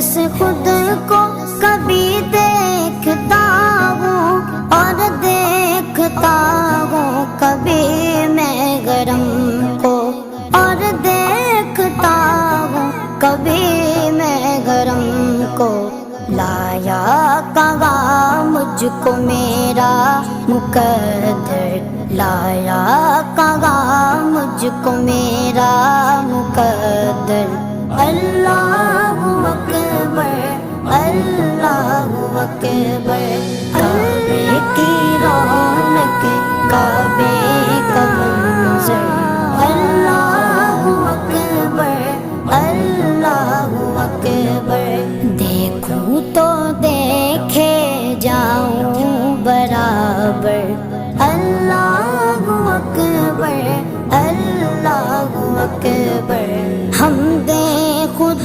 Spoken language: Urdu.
جیسے خود کو کبھی دیکھتا ہوں اور دیکھتا ہوں کبھی میں گرم کو، اور دیکھتا ہوں کبھی میں گرم کو۔ لایا کہاں مجھ کو میرا مقدر، لایا کہاں مجھ کو میرا مقدر۔ اللہ اکبر، اللہ اکبر۔